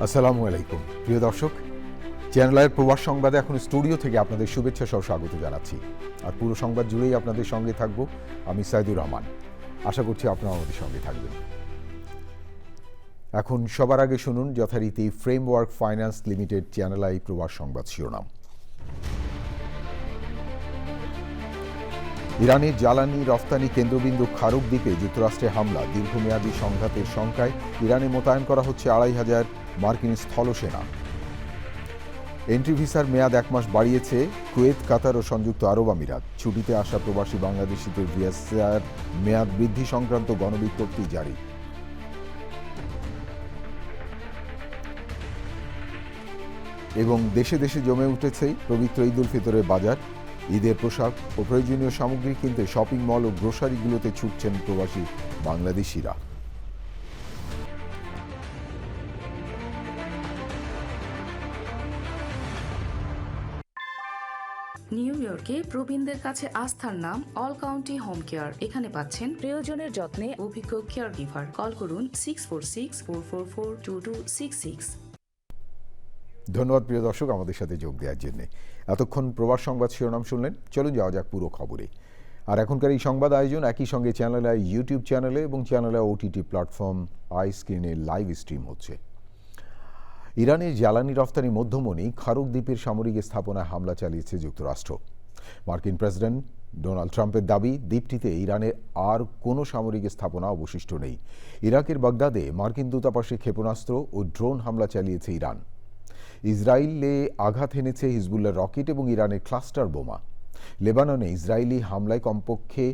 আসসালামু আলাইকুম প্রিয় দর্শক, চ্যানেল আইয়ের প্রবাস সংবাদে এখন স্টুডিও থেকে আপনাদের শুভেচ্ছা সহ স্বাগত জানাচ্ছি। আর পুরো সংবাদ জুড়েই আপনাদের সঙ্গে থাকব আমি সাইদুর রহমান। আশা করছি আপনারা আমাদের সঙ্গে থাকবেন। এখন সবার আগে শুনুন যথারীতি framework finance limited channel I প্রবাস সংবাদ শিরোনাম। ইরানের জ্বালানি রফতানি কেন্দ্রবিন্দু খারুক দ্বীপে যুক্তরাষ্ট্রে হামলা, দীর্ঘমেয়াদী সংঘাতের শঙ্কায় ইরানে মোতায়েন করা হচ্ছে ২৫০০ মার্কিন স্থলসেনা। এন্ট্রি ভিসার মেয়াদ ১ মাস বাড়িয়েছে কুয়েত, কাতার ও সংযুক্ত আরব আমিরাত। ছুটিতে আসা প্রবাসী বাংলাদেশিদের ভিসার মেয়াদ বৃদ্ধি সংক্রান্ত গণবিজ্ঞপ্তি জারি। এবং দেশে দেশে জমে উঠেছে পবিত্র ঈদ উল ফিতরের বাজার। ঈদের পোশাক ও প্রয়োজনীয় সামগ্রী কিনতে শপিং মল ও গ্রোসারিগুলোতে ছুটছেন প্রবাসী বাংলাদেশিরা। নিউ ইয়র্কে প্রবীণদের কাছে আস্থার নাম অল কাউন্টি হোম কেয়ার। এখানে পাচ্ছেন প্রিয়জনের যত্নে অভিজ্ঞ কেয়ার গিভার। কল করুন 646-444-2266। ধন্যবাদ প্রিয় দর্শক আমাদের সাথে যোগ দেওয়ার জন্য। এতক্ষণ প্রবাস সংবাদ শিরোনাম শুনলেন, চলুন যাওয়া যাক পুরো খবরে। আর এখনকার এই সংবাদ আয়োজন একই সঙ্গে চ্যানেল আই ইউটিউব চ্যানেলে এবং channel I OTT platform I স্ক্রিনে লাইভ স্ট্রিম হচ্ছে। ইরানের জ্বালানি রফতানি মধ্যমণি খারুক দ্বীপের সামরিক স্থাপনায় হামলা চালিয়েছে যুক্তরাষ্ট্র। মার্কিন প্রেসিডেন্ট ডোনাল্ড ট্রাম্পের দাবি, দ্বীপটিতে ইরানের আর কোনো সামরিক স্থাপনা অবশিষ্ট নেই। ইরাকের বাগদাদে মার্কিন দূতাবাসে ক্ষেপণাস্ত্র ও ড্রোন হামলা চালিয়েছে ইরান। ইসরায়েলে আঘাত হেনেছে হিজবুল্লাহর রকেট এবং ইরানের ক্লাস্টার বোমা। লেবাননে ইসরায়েলি হামলায় কমপক্ষে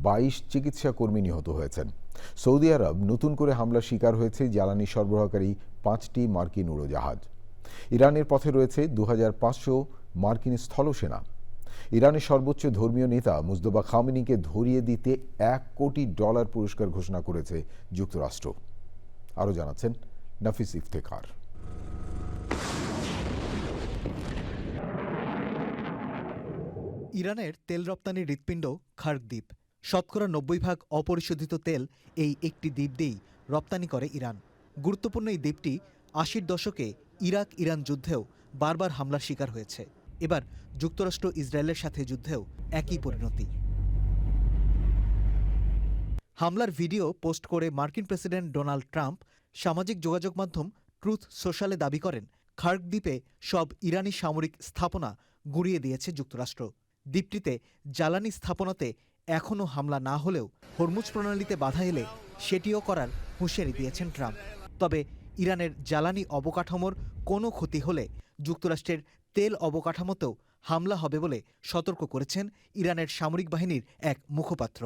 ২২ চিকিৎসা কর্মী নিহত হয়েছেন। সৌদি আরব নতুন করে হামলার শিকার হয়েছে জ্বালানি সরবরাহকারী ৫টি মার্কিন উড়োজাহাজ। ইরানের পথে রয়েছে ২৫০০ মার্কিন স্থলসেনা। ইরানের সর্বোচ্চ ধর্মীয় নেতা মুজতবা খামেনিকে ধরিয়ে দিতে $১ কোটি পুরস্কার ঘোষণা করেছে যুক্তরাষ্ট্র। আরও জানাচ্ছেন নাফিস ইফতেখার। ইরানের তেল রপ্তানির হৃৎপিণ্ড খার্ক দ্বীপ। শতকরা ৯০% অপরিশোধিত তেল এই একটি দ্বীপ দিয়েই রপ্তানি করে ইরান। গুরুত্বপূর্ণ এই দ্বীপটি ৮০-র দশকে ইরাক ইরান যুদ্ধেও বারবার হামলার শিকার হয়েছে। এবার যুক্তরাষ্ট্র ইসরায়েলের সাথে যুদ্ধেও একই পরিণতি। হামলার ভিডিও পোস্ট করে মার্কিন প্রেসিডেন্ট ডোনাল্ড ট্রাম্প সামাজিক যোগাযোগ মাধ্যম ট্রুথ সোশ্যালে দাবি করেন, খার্ক দ্বীপে সব ইরানি সামরিক স্থাপনা গুঁড়িয়ে দিয়েছে যুক্তরাষ্ট্র। দ্বীপটিতে জ্বালানি স্থাপনাতে এখনও হামলা না হলেও হরমুজ প্রণালীতে বাধা এলে সেটিও করার হুঁশিয়ারি দিয়েছেন ট্রাম্প। তবে ইরানের জ্বালানি অবকাঠামোর কোনো ক্ষতি হলে যুক্তরাষ্ট্রের তেল অবকাঠামোতেও হামলা হবে বলে সতর্ক করেছেন ইরানের সামরিক বাহিনীর এক মুখপাত্র।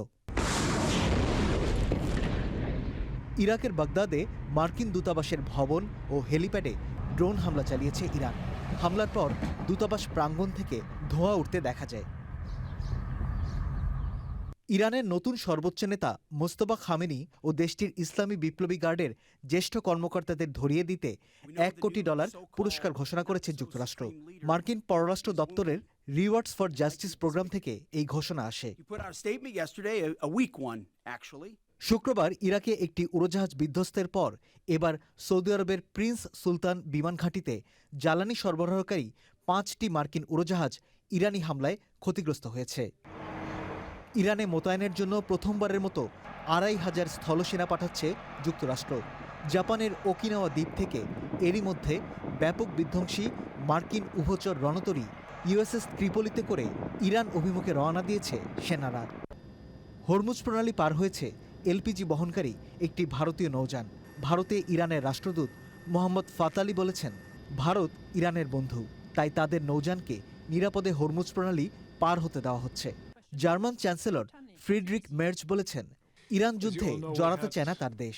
ইরাকের বাগদাদে মার্কিন দূতাবাসের ভবন ও হেলিপ্যাডে ড্রোন হামলা চালিয়েছে ইরান। হামলার পর দূতাবাস প্রাঙ্গণ থেকে ধোঁয়া উঠতে দেখা যায়। ইরানের নতুন সর্বোচ্চ নেতা মোস্তফা খামেনি ও দেশটির ইসলামী বিপ্লবী গার্ডের জ্যেষ্ঠ কর্মকর্তাদের ধরিয়ে দিতে $১ কোটি পুরস্কার ঘোষণা করেছে যুক্তরাষ্ট্র। মার্কিন পররাষ্ট্র দপ্তরের রিওয়ার্ডস ফর জাস্টিস প্রোগ্রাম থেকে এই ঘোষণা আসে। শুক্রবার ইরাকে একটি উড়োজাহাজ বিধ্বস্তের পর এবার সৌদি আরবের প্রিন্স সুলতান বিমান ঘাঁটিতে জ্বালানি সরবরাহকারী ৫টি মার্কিন উড়োজাহাজ ইরানি হামলায় ক্ষতিগ্রস্ত হয়েছে। ইরানে মোতায়েনের জন্য প্রথমবারের মতো ২৫০০ স্থলসেনা পাঠাচ্ছে যুক্তরাষ্ট্র। জাপানের ওকিনাওয়া দ্বীপ থেকে এরই মধ্যে ব্যাপক বিধ্বংসী মার্কিন উভচর রণতরী ইউএসএস ত্রিপোলিতে করে ইরান অভিমুখে রওনা দিয়েছে সেনারা। হরমুজ প্রণালী পার হয়েছে এলপিজি বহনকারী একটি ভারতীয় নৌযান। ভারতে ইরানের রাষ্ট্রদূত মোহাম্মদ ফাতালি বলেছেন, ভারত ইরানের বন্ধু, তাই তাদের নৌযানকে নিরাপদে হরমুজ প্রণালী পার হতে দেওয়া হচ্ছে। জার্মান চ্যান্সেলর ফ্রিডরিক মের্জ বলেছেন, ইরান যুদ্ধে জড়াতে চায় না তার দেশ।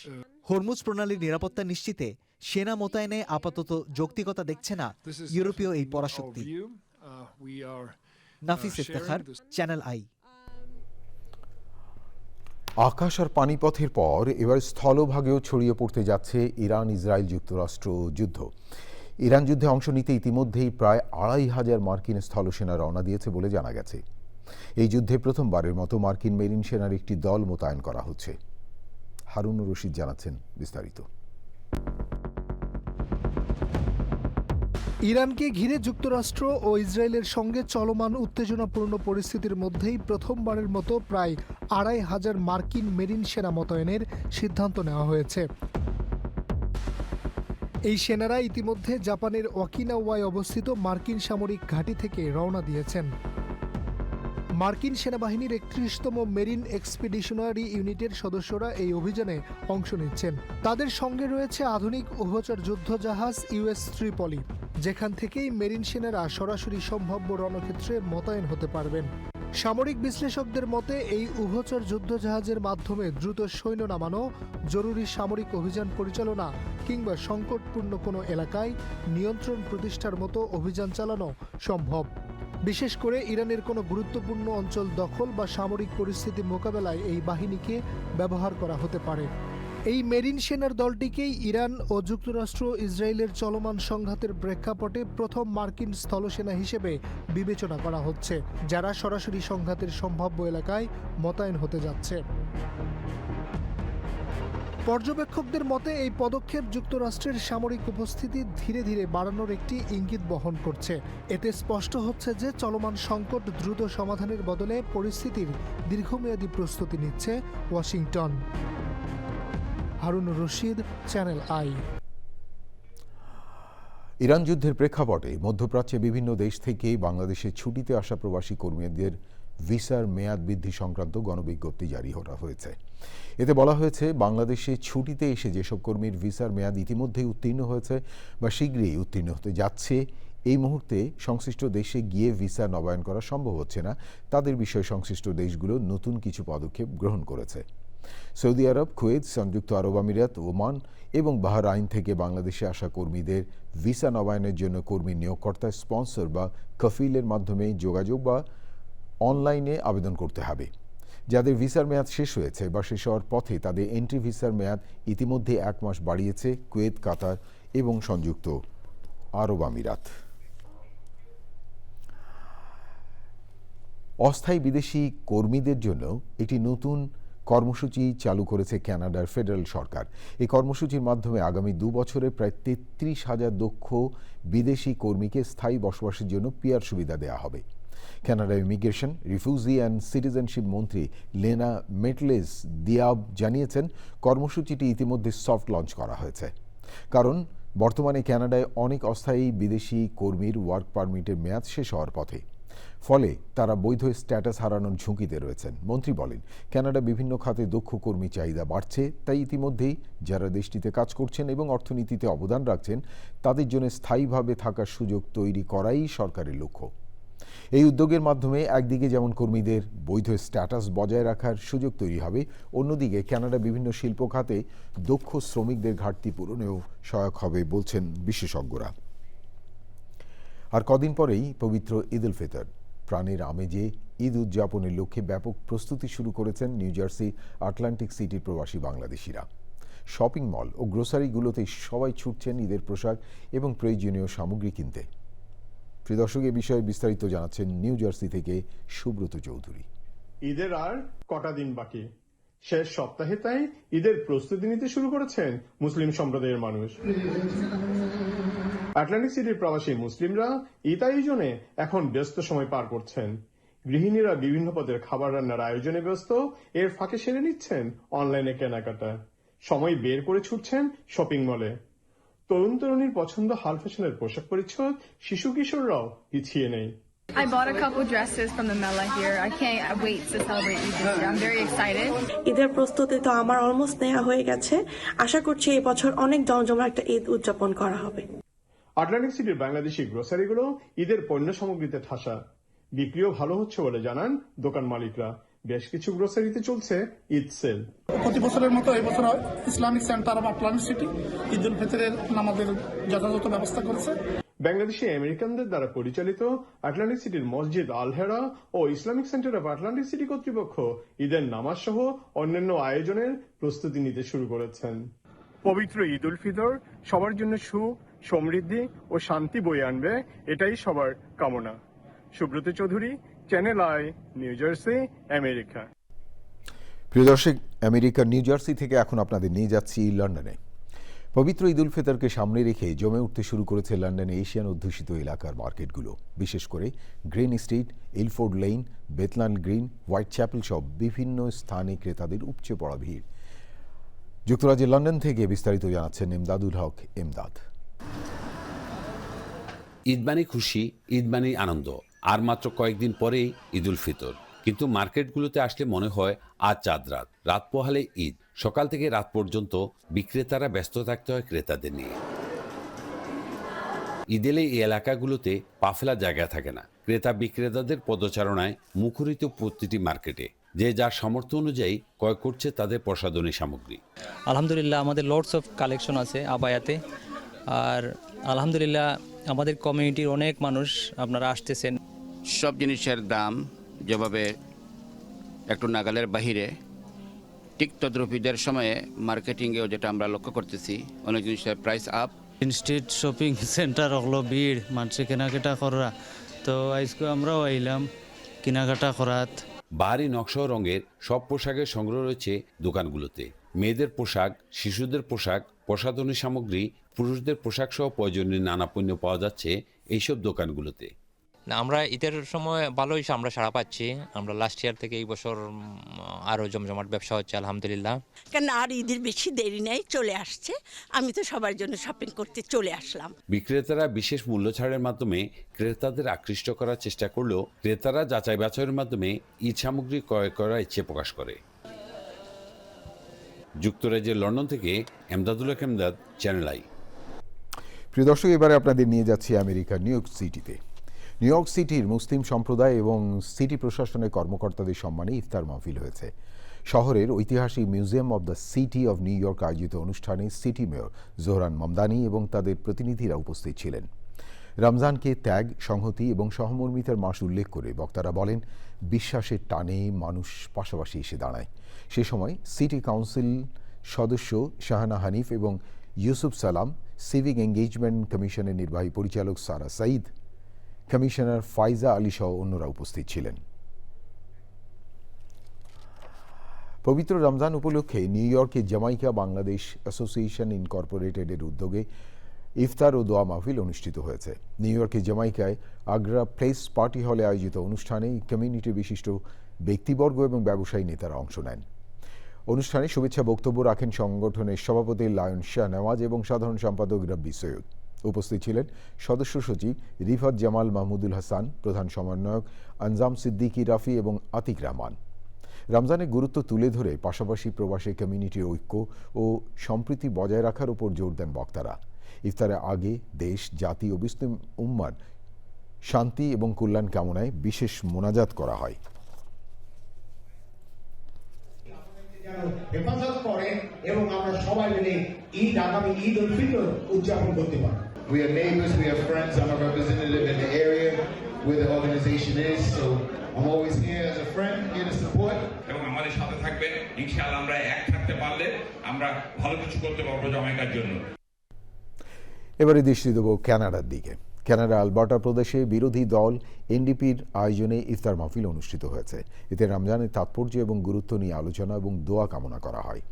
হরমুজ প্রণালীর নিরাপত্তা নিশ্চিতে সেনা মোতায়েনে আপাতত যৌক্তিকতা দেখছে না ইউরোপীয় এই পরাশক্তি। নাফিস ইফতেখার, চ্যানেল আই। আকাশ আর পানিপথের পর এবার স্থলভাগেও ছড়িয়ে পড়তে যাচ্ছে ইরান ইসরায়েল যুক্তরাষ্ট্র যুদ্ধ। ইরান যুদ্ধে অংশ নিতে ইতিমধ্যেই প্রায় ২৫০০ মার্কিন স্থলসেনা রওনা দিয়েছে বলে জানা গেছে। এই যুদ্ধে প্রথমবারের মতো মার্কিন মেরিন সেনার একটি দল মোতায়েন করা হচ্ছে। হারুন রশিদ জানাচ্ছেন বিস্তারিত। ইরানকে ঘিরে যুক্তরাষ্ট্র ও ইসরায়েলের সঙ্গে চলমান উত্তেজনাপূর্ণ পরিস্থিতির মধ্যেই প্রথমবারের মতো প্রায় ২৫০০ মার্কিন মেরিন সেনা মোতায়েনের সিদ্ধান্ত নেওয়া হয়েছে। এই সেনারা ইতিমধ্যে জাপানের ওকিনাওয়ায় অবস্থিত মার্কিন সামরিক ঘাঁটি থেকে রওনা দিয়েছেন। মার্কিন সেনাবাহিনীর ৩১তম মেরিন এক্সপিডিশনারি ইউনিটের সদস্যরা এই অভিযানে অংশ নিচ্ছেন। তাদের সঙ্গে রয়েছে আধুনিক উভচর যুদ্ধজাহাজ ইউএস ত্রিপলি, যেখান থেকেই মেরিন সেনারা সরাসরি সম্ভাব্য রণক্ষেত্রে মোতায়েন হতে পারবেন। সামরিক বিশ্লেষকদের মতে এই উভচর যুদ্ধজাহাজের মাধ্যমে দ্রুত সৈন্য নামানো, জরুরি সামরিক অভিযান পরিচালনা কিংবা সংকটপূর্ণ কোনো এলাকায় নিয়ন্ত্রণ প্রতিষ্ঠার মতো অভিযান চালানো সম্ভব। বিশেষ করে ইরানের কোনো গুরুত্বপূর্ণ অঞ্চল দখল বা সামরিক পরিস্থিতি মোকাবেলায় এই বাহিনীকে ব্যবহার করা হতে পারে। এই মেরিন সেনার দলটিকেই ইরান ও যুক্তরাষ্ট্র ইসরায়েলের চলমান সংঘাতের প্রেক্ষাপটে প্রথম মার্কিন স্থলসেনা হিসেবে বিবেচনা করা হচ্ছে, যারা সরাসরি সংঘাতের সম্ভাব্য এলাকায় মোতায়েন হতে যাচ্ছে। পর্যবেক্ষকদের মতে এই পদক্ষেপ যুক্তরাষ্ট্রের সামরিক উপস্থিতি ধীরে ধীরে বাড়ানোর একটি ইঙ্গিত বহন করছে। এতে স্পষ্ট হচ্ছে যে চলমান সংকট দ্রুত সমাধানের বদলে পরিস্থিতির দীর্ঘমেয়াদী প্রস্তুতি নিচ্ছে Washington. Harunur Rashid, channel I. Iran যুদ্ধের প্রেক্ষাপটে মধ্যপ্রাচ্যে বিভিন্ন দেশ থেকে বাংলাদেশে ছুটিতে আসা প্রবাসী কর্মীদের ভিসার মেয়াদ বৃদ্ধি সংক্রান্ত গণবিজ্ঞপ্তি জারি করা হয়েছে। এতে বলা হয়েছে, বাংলাদেশে ছুটিতে এসে যেসব কর্মীর ভিসার মেয়াদ ইতিমধ্যেই উত্তীর্ণ হয়েছে বা শীঘ্রই উত্তীর্ণ হতে যাচ্ছে, এই মুহূর্তে সংশ্লিষ্ট দেশে গিয়ে ভিসা নবায়ন করা সম্ভব হচ্ছে না, তাদের বিষয়ে সংশ্লিষ্ট দেশগুলো নতুন কিছু পদক্ষেপ গ্রহণ করেছে। সৌদি আরব, কুয়েত, সংযুক্ত আরব আমিরাত, ওমান এবং বাহরাইন থেকে বাংলাদেশে আসা কর্মীদের ভিসা নবায়নের জন্য কর্মী নিয়োগকর্তা, স্পন্সর বা কফিলের মাধ্যমে যোগাযোগ বা অনলাইনে আবেদন করতে হবে। যাদের ভিসার মেয়াদ শেষ হয়েছে বা শেষ হওয়ার পথে, তাদের এন্ট্রি ভিসার মেয়াদ ইতিমধ্যে ১ মাস বাড়িয়েছে কুয়েত, কাতার এবং সংযুক্ত আরব আমিরাত। অস্থায়ী বিদেশি কর্মীদের জন্য একটি নতুন কর্মসূচি চালু করেছে কানাডার ফেডারেল সরকার। এই কর্মসূচির মাধ্যমে আগামী ২ বছরে প্রায় ৩৩,০০০ দক্ষ বিদেশি কর্মীকে স্থায়ী বসবাসের জন্য পিআর সুবিধা দেওয়া হবে। কানাডার ইমিগ্রেশন, রিফিউজি অ্যান্ড সিটিজেনশিপ মন্ত্রী লেনা মেটলেস দিয়াব জানিয়েছেন, কর্মসূচিটি ইতিমধ্যে সফট লঞ্চ করা হয়েছে। কারণ বর্তমানে কানাডায় অনেক অস্থায়ী বিদেশি কর্মীর ওয়ার্ক পারমিটের মেয়াদ শেষ হওয়ার পথে, ফলে তারা বৈধ স্ট্যাটাস হারানোর ঝুঁকিতে রয়েছেন। মন্ত্রী বলেন, কানাডা বিভিন্ন খাতে দক্ষ কর্মী চাহিদা বাড়ছে, তাই ইতিমধ্যেই যারা দেশটিতে কাজ করছেন এবং অর্থনীতিতে অবদান রাখছেন, তাদের জন্য স্থায়ীভাবে থাকার সুযোগ তৈরি করাই সরকারের লক্ষ্য। এই উদ্যোগের মাধ্যমে একদিকে যেমন কর্মীদের বৈধ স্ট্যাটাস বজায় রাখার সুযোগ তৈরি হবে, অন্যদিকে কানাডা বিভিন্ন শিল্প খাতে দক্ষ শ্রমিকদের ঘাটতি পূরণেও সহায়ক হবে বলছেন বিশেষজ্ঞরা। আর কদিন পরেই পবিত্র ঈদ উল ফিতর। প্রাণের আমেজে ঈদ উদযাপনের লক্ষ্যে ব্যাপক প্রস্তুতি শুরু করেছেন নিউ জার্সি আটলান্টিক সিটির প্রবাসী বাংলাদেশিরা। শপিং মল ও গ্রোসারিগুলোতে সবাই ছুটছেন ঈদের পোশাক এবং প্রয়োজনীয় সামগ্রী কিনতে। প্রিয় দর্শক, এ বিষয়ে বিস্তারিত জানাচ্ছেন নিউ জার্সি থেকে সুব্রত চৌধুরী। ঈদের আর কটা দিন বাকি, শেষ সপ্তাহে তাই ঈদের প্রস্তুতি নিতে শুরু করেছেন মুসলিম সম্প্রদায়ের মানুষ। আটলান্টিক সিটির প্রবাসী মুসলিমরা ঈদ আয়োজনে এখন ব্যস্ত সময় পার করছেন। গৃহিণীরা বিভিন্ন পদের খাবার রান্নার আয়োজনে ব্যস্ত, এর ফাঁকে সেরে নিচ্ছেন অনলাইনে কেনাকাটা। সময় বের করে ছুটছেন শপিং মলে। তরুণ তরুণীর পছন্দ হাল ফ্যাশনের পোশাক পরিচ্ছদ, শিশু কিশোররাও পিছিয়ে নেই। I bought a couple dresses from the Mela here. I can't wait to celebrate Eid this year. I'm very excited. ঈদের প্রস্তুতি তো আমার অলমোস্ট নেওয়া হয়ে গেছে। আশা করছি এই বছর অনেক জমজমাট একটা ঈদ উদযাপন করা হবে। আটলান্টিক সিটির বাংলাদেশি গ্রোসারিগুলো ঈদের পণ্য সামগ্রীতে ঠাসা, বিক্রিও ভালো হচ্ছে বলে জানান দোকান মালিকরা। বেশ কিছু গ্রোসারিতে চলছে ঈদ সেল। প্রতি বছরের মতো এবছর Islamic centre of Atlantic City Eid ul ফিতরের নামাজের যথাযথ ব্যবস্থা করেছে। বাংলাদেশি আমেরিকানদের দ্বারা পরিচালিত আটলান্টিক সিটির মসজিদ আল হেরা ও Islamic centre of Atlantic City কর্তৃপক্ষ ঈদের নামাজ সহ অন্যান্য আয়োজনের প্রস্তুতি নিতে শুরু করেছেন। পবিত্র ঈদ উল ফিতর সবার জন্য সুখ, সমৃদ্ধি ও শান্তি বয়ে আনবে, এটাই সবার কামনা। Subrata Chowdhury, channel I, new jersey, America. প্রিয় দর্শক, আমেরিকার নিউ জার্সি থেকে এখন আপনাদের নিয়ে যাচ্ছি লন্ডনে। পবিত্র ঈদ উল ফিতরকে সামনে রেখে জমে উঠতে শুরু করেছে লন্ডনে এশিয়ান অধ্যুষিত এলাকার মার্কেটগুলো, বিশেষ করে Green Street, Ilford Lane, Bethnal Green, Whitechapel সব বিভিন্ন স্থানে ক্রেতাদের উপচে পড়া ভিড়। যুক্তরাজ্যের লন্ডন থেকে বিস্তারিত জানাচ্ছেন ইমদাদুল হক ইমদাদ। ঈদ মানে খুশি, ঈদ মানে আনন্দ। আর মাত্র কয়েকদিন পরেই ঈদ উল ফিতর, কিন্তু মার্কেটগুলোতে আসলে মনে হয় আজ চাঁদ রাত, রাত পোহালে ঈদ। সকাল থেকে রাত পর্যন্ত বিক্রেতারা ব্যস্ত থাকতে হয় ক্রেতাদের নিয়ে। ঈদ এলে এই এলাকাগুলোতে পা ফেলার জায়গা থাকে না। ক্রেতা বিক্রেতাদের পদচারণায় মুখরিত প্রতিটি মার্কেটে, যে যার সামর্থ্য অনুযায়ী ক্রয় করছে তাদের প্রসাধনী সামগ্রী। আলহামদুলিল্লাহ আমাদের লটস অফ কালেকশন আছে আবায়াতে, আর আলহামদুলিল্লাহ আমাদের কমিউনিটির অনেক মানুষ আপনারা আসতেছেন। সব জিনিসের দাম যেভাবে একটু নাগালের বাহিরে, ঠিক তদ্রুপ ঈদের সময়ে মার্কেটিংয়েও যেটা আমরা লক্ষ্য করতেছি, অনেক জিনিসের price up. Street shopping centre হলো ভিড়, মানুষে কেনাকাটা করা, তো আজকে আমরাও আইলাম কেনাকাটা করাত। বাহারি নকশা ও রঙের সব পোশাকের সংগ্রহ রয়েছে দোকানগুলোতে। মেয়েদের পোশাক, শিশুদের পোশাক, প্রসাধনী সামগ্রী, পুরুষদের পোশাক সহ প্রয়োজনীয় নানা পণ্য পাওয়া যাচ্ছে এইসব দোকানগুলোতে। না, আমরা ঈদের সময় ভালোই আমরা সাড়া পাচ্ছি। আমরা লাস্ট ইয়ার থেকে এই বছর আরও জমজমাট ব্যবসা হচ্ছে আলহামদুলিল্লাহ। কেন আর ঈদের বেশি দেরি নেই, চলে আসছে। আমি তো সবার জন্য শপিং করতে চলে আসলাম। বিক্রেতারা বিশেষ মূল্য ছাড়ের মাধ্যমে ক্রেতাদের আকৃষ্ট করার চেষ্টা করলেও ক্রেতারা যাচাই বাছাইয়ের মাধ্যমে ঈদ সামগ্রী ক্রয় করার ইচ্ছে প্রকাশ করে। যুক্তরাজ্যের লন্ডন থেকে এমদাদুল হক এমদাদ, চ্যানেল আই। প্রিয় দর্শক, এবারে আপনাদের নিয়ে যাচ্ছি আমেরিকার নিউ ইয়র্ক সিটিতে। নিউ ইয়র্ক সিটির মুসলিম সম্প্রদায় এবং সিটি প্রশাসনের কর্মকর্তাদের সম্মানে ইফতার মাহফিল হয়েছে। শহরের ঐতিহাসিক museum of the city of new York আয়োজিত অনুষ্ঠানে সিটি মেয়র জোহরান মামদানি এবং তাদের প্রতিনিধিরা উপস্থিত ছিলেন। রমজানকে ত্যাগ, সংহতি এবং সহমর্মিতার মাস উল্লেখ করে বক্তারা বলেন, বিশ্বাসের টানে মানুষ পাশাপাশি এসে দাঁড়ায়। সে সময় সিটি কাউন্সিল সদস্য শাহানা হানিফ এবং ইউসুফ সালাম, সিভিক এঙ্গেজমেন্ট কমিশনের নির্বাহী পরিচালক সারা সাঈদ, কমিশনার ফাইজা আলী সহ অন্যরা উপস্থিত ছিলেন। পবিত্র রমজান উপলক্ষে নিউ ইয়র্কে জামাইকা বাংলাদেশ অ্যাসোসিয়েশন ইনকর্পোরেটেডের উদ্যোগে ইফতার ও দোয়া মাহফিল অনুষ্ঠিত হয়েছে। নিউ ইয়র্কের জামাইকায় আগ্রা প্লেস পার্টি হলে আয়োজিত অনুষ্ঠানে কমিউনিটি বিশিষ্ট ব্যক্তিবর্গ এবং ব্যবসায়ী নেতারা অংশ নেন। অনুষ্ঠানে শুভেচ্ছা বক্তব্য রাখেন সংগঠনের সভাপতি লায়ন শাহ নওয়াজ এবং সাধারণ সম্পাদক রব্বি সৈয়দ। উপস্থিত ছিলেন সদস্য সচিব রিফাত জামাল মাহমুদুল হাসান, প্রধান সমন্বয়ক আনজাম সিদ্দিকী রাফি এবং আতিক রহমান। রমজানের গুরুত্ব তুলে ধরে পাশাপাশি প্রবাসী কমিউনিটির ঐক্য ও সম্প্রীতি বজায় রাখার উপর জোর দেন বক্তারা। ইফতারের আগে দেশ, জাতি ও মুসলিম উম্মার শান্তি এবং কল্যাণ কামনায় বিশেষ মোনাজাত করা হয়। হেফাজত করে এবং আমরা সবাই মিলে ঈদ, আগামী ঈদ উল ফিতর উদযাপন করতে পারি। We are neighbors, we are friends. I'm a representative in the area where the organization is, so I'm always here as a friend, here to support. এবং আমাদের সাথে থাকবেন ইনশাআল্লাহ। আমরা এক থাকতে পারলে আমরা ভালো কিছু করতে পারবো জামাইকার জন্য। এবারে দৃষ্টি দেব কানাডার দিকে। কানাডা আলবার্টা প্রদেশে বিরোধী দল এনডিপির আয়োজনে ইফতার মাহফিল অনুষ্ঠিত হয়েছে। এতে রমজানের তাৎপর্য এবং গুরুত্ব নিয়ে আলোচনা এবং দোয়া কামনা করা হয়।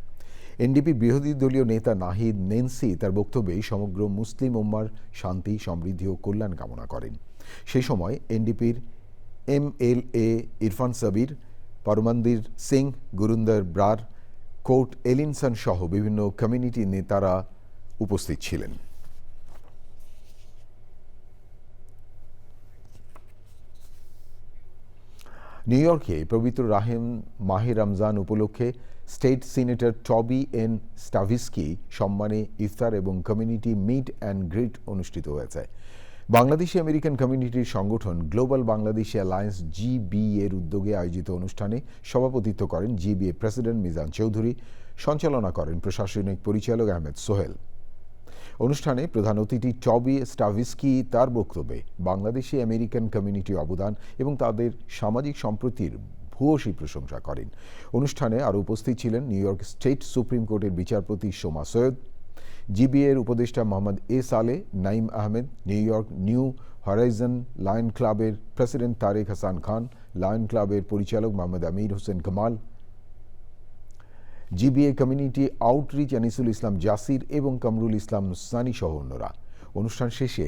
এনডিপি বিরোধী দলীয় নেতা নাহিদ নেন্সি তার বক্তব্যে সমগ্র মুসলিম উম্মার শান্তি, সমৃদ্ধি ও কল্যাণ কামনা করেন। সেই সময় এনডিপির MLA ইরফান সাবির, পরমন্দির সিং, গুরুন্দর ব্রার, কোর্ট এলিনসন সহ বিভিন্ন কমিউনিটি নেতারা উপস্থিত ছিলেন। নিউ ইয়র্কে পবিত্র মাহে রমজান উপলক্ষে স্টেট সিনেটর টবি এন স্টাভিস্কি সম্মানে ইফতার এবং কমিউনিটি মিট অ্যান্ড গ্রিট অনুষ্ঠিত হয়েছে। বাংলাদেশি আমেরিকান কমিউনিটির সংগঠন গ্লোবাল বাংলাদেশি অ্যালায়েন্স GBA এর উদ্যোগে আয়োজিত অনুষ্ঠানে সভাপতিত্ব করেন GBA প্রেসিডেন্ট মিজান চৌধুরী, সঞ্চালনা করেন প্রশাসনিক পরিচালক আহমেদ সোহেল। অনুষ্ঠানে প্রধান অতিথি টবি স্টাভিস্কি তার বক্তব্যে বাংলাদেশি আমেরিকান কমিউনিটির অবদান এবং তাদের সামাজিক সম্প্রীতির ভূয়সী প্রশংসা করেন। অনুষ্ঠানে আরও উপস্থিত ছিলেন নিউ ইয়র্ক স্টেট সুপ্রিম কোর্টের বিচারপতি সোমা সৈয়দ, GBA এর উপদেষ্টা Mohammad Saleh, Naim Ahmed, New York New Horizon Lion ক্লাবের প্রেসিডেন্ট তারেক হাসান খান, লায়ন ক্লাবের পরিচালক Mohammad Amir Hossain Kamal, GBA community outreach Anisul Islam Jasir এবং কামরুল ইসলাম সানি সহ অন্যরা। অনুষ্ঠান শেষে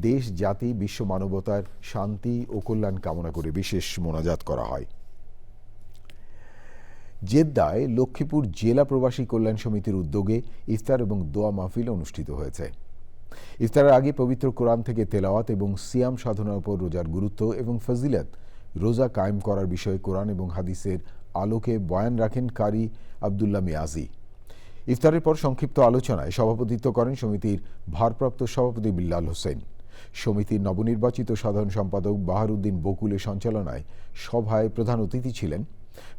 দেশ, জাতি, বিশ্ব মানবতার শান্তি ও কল্যাণ কামনা করে বিশেষ মোনাজাত করা হয়। জেদ্দায় লক্ষ্মীপুর জেলা প্রবাসী কল্যাণ সমিতির উদ্যোগে ইফতার এবং দোয়া মাহফিল অনুষ্ঠিত হয়েছে। ইফতারের আগে পবিত্র কোরআন থেকে তেলাওয়াত এবং সিয়াম সাধনার উপর রোজার গুরুত্ব এবং ফজিলত, রোজা কায়েম করার বিষয়ে কোরআন এবং হাদিসের আলোকে বয়ান রাখেন কারি আবদুল্লাহ মিয়াজি। ইফতারের পর সংক্ষিপ্ত আলোচনায় সভাপতিত্ব করেন সমিতির ভারপ্রাপ্ত সভাপতি বিল্লাল হোসেন। সমিতির নবনির্বাচিত সাধারণ সম্পাদক বাহারউদ্দিন বকুলের সঞ্চালনায় সভায় প্রধান অতিথি ছিলেন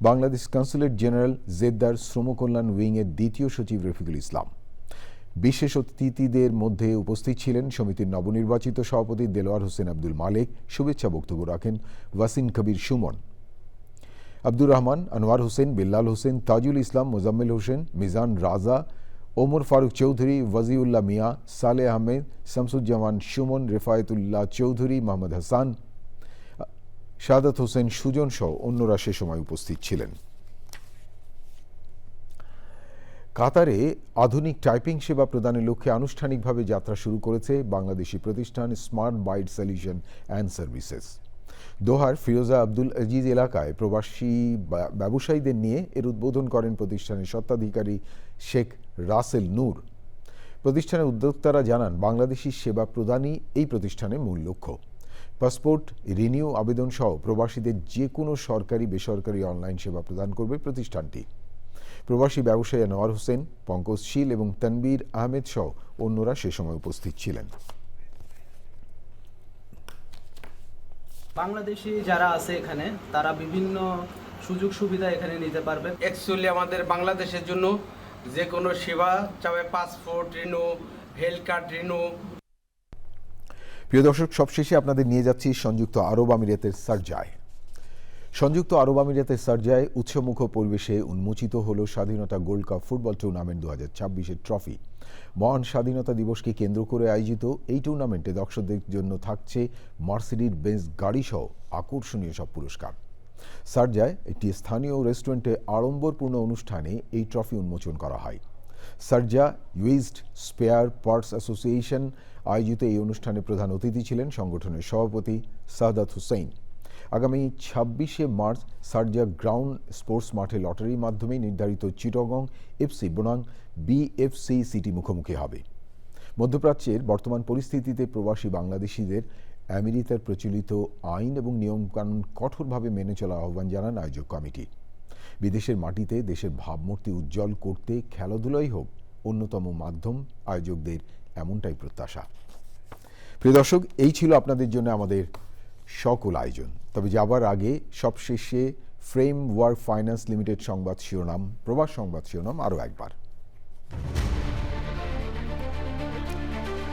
বাংলাদেশ কনসুলেট জেনারেল জেদ্দার শ্রম কল্যাণ উইংয়ের দ্বিতীয় সচিব রফিকুল ইসলাম। বিশেষ অতিথিদের মধ্যে উপস্থিত ছিলেন সমিতির নবনির্বাচিত সভাপতি দেলোয়ার হোসেন আব্দুল মালেক। শুভেচ্ছা বক্তব্য রাখেন ওয়াসিন কবির সুমন, আব্দুর রহমান, আনোয়ার হোসেন, বিল্লাল হোসেন, তাজুল ইসলাম, মোজাম্মেল হোসেন, মিজান রাজা, ওমর ফারুক চৌধুরী, ওয়াজিউল্লাহ মিয়া, সালেহ আহমেদ, শামসুজ্জামান সুমন, রেফায়েতুল্লাহ চৌধুরী, মোহাম্মদ হাসান, শাহাদাত হোসেন সুজন সহ অন্যরা সে সময় উপস্থিত ছিলেন। কাতারে আধুনিক টাইপিং সেবা প্রদানের লক্ষ্যে আনুষ্ঠানিকভাবে যাত্রা শুরু করেছে বাংলাদেশি প্রতিষ্ঠান Smart Byte Solution and Services. দোহার ফিরোজা আব্দুল আজিজ এলাকায় প্রবাসী ব্যবসায়ীদের নিয়ে এর উদ্বোধন করেন প্রতিষ্ঠানের স্বত্বাধিকারী শেখ রাসেল নূর। প্রতিষ্ঠানের উদ্যোক্তারা জানান, বাংলাদেশি সেবা প্রদানই এই প্রতিষ্ঠানের মূল লক্ষ্য। পাসপোর্ট রিনিউ আবেদন সহ প্রবাসীদের যে কোনো সরকারি বেসরকারি অনলাইন সেবা প্রদান করবে প্রতিষ্ঠানটি। প্রবাসী ব্যবসায়ী আনোয়ার হোসেন, পঙ্কজ শীল এবং তানবীর আহমেদ সহ অন্যরা সে সময় উপস্থিত ছিলেন। বাংলাদেশি যারা আছে এখানে তারা বিভিন্ন সুযোগ সুবিধা এখানে নিতে পারবে। অ্যাকচুয়ালি আমাদের বাংলাদেশের জন্য যে কোনো সেবা চাবে, passport renew, health card renew. প্রিয় দর্শক, সবশেষে আপনাদের নিয়ে যাচ্ছি সংযুক্ত আরব আমিরাতের শারজায়। সংযুক্ত আরব আমিরাতের শারজায় উৎসবমুখর পরিবেশে উন্মোচিত হল স্বাধীনতা গোল্ড কাপ ফুটবল টুর্নামেন্ট 2026-এর ট্রফি। মহান স্বাধীনতা দিবসকে কেন্দ্র করে আয়োজিত এই টুর্নামেন্টে দর্শকদের জন্য থাকছে মার্সিডিজ বেঞ্জ গাড়িসহ আকর্ষণীয় সব পুরস্কার। শারজায় একটি স্থানীয় রেস্টুরেন্টে আড়ম্বরপূর্ণ অনুষ্ঠানে এই ট্রফি উন্মোচন করা হয়। Sharjah used spare parts association আয়োজিত এই অনুষ্ঠানে প্রধান অতিথি ছিলেন সংগঠনের সভাপতি শাহাদাত হোসেন। আগামী 26শে মার্চ শারজা গ্রাউন্ড স্পোর্টস মাঠে লটারির মাধ্যমে নির্ধারিত চিটাগং এফসি বনাম বিএফসি সিটি মুখোমুখি হবে। মধ্যপ্রাচ্যের বর্তমান পরিস্থিতিতে প্রবাসী বাংলাদেশিদের আমেরিকার প্রচলিত আইন এবং নিয়মকানুন কঠোরভাবে মেনে চলার আহ্বান জানান আয়োজক কমিটি। বিদেশের মাটিতে দেশের ভাবমূর্তি উজ্জ্বল করতে খেলাধুলাই হোক অন্যতম মাধ্যম, আয়োজকদের এমনটাই প্রত্যাশা। প্রিয় দর্শক, এই ছিল আপনাদের জন্য আমাদের সকল আয়োজন। তবে যাবার আগে সবশেষে ফ্রেম ওয়ার্ক ফাইন্যান্স লিমিটেড সংবাদ শিরোনাম, প্রবাস সংবাদ শিরোনাম আরও একবার।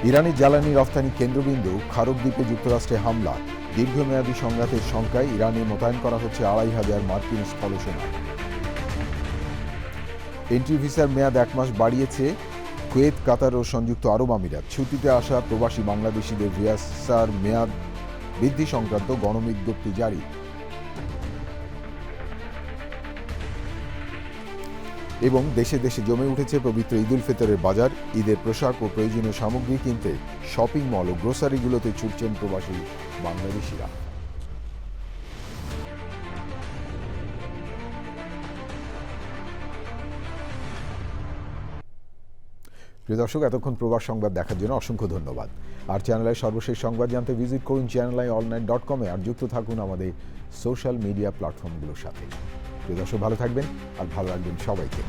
ইরানের জ্বালানি রফতানি কেন্দ্রবিন্দু খারক দ্বীপে যুক্তরাষ্ট্রে হামলা, দীর্ঘমেয়াদী সংঘাতের শঙ্কায় ইরানে মোতায়েন করা হচ্ছে 2500 মার্কিন স্থলসেনা। এন্ট্রি ভিসার মেয়াদ 1 মাস বাড়িয়েছে কুয়েত, কাতার ও সংযুক্ত আরব আমিরাত। ছুটিতে আসা প্রবাসী বাংলাদেশিদের ভিসার মেয়াদ বৃদ্ধি সংক্রান্ত গণবিজ্ঞপ্তি জারি। এবং দেশে দেশে জমে উঠেছে পবিত্র ঈদ উল ফিতরের বাজার। ঈদের পোশাক ও প্রয়োজনীয় সামগ্রী কিনতে শপিং মল ও গ্রোসারিগুলোতে ছুটছেন প্রবাসী বাংলাদেশিরা। প্রিয় দর্শক, এতক্ষণ প্রবাস সংবাদ দেখার জন্য অসংখ্য ধন্যবাদ। আর চ্যানেলের সর্বশেষ সংবাদ জানতে ভিজিট করুন channelionline.com-এ আর যুক্ত থাকুন আমাদের সোশ্যাল মিডিয়া প্ল্যাটফর্মগুলোর সাথে। প্রিয় দর্শক, ভালো থাকবেন আর ভালো রাখবেন সবাইকে।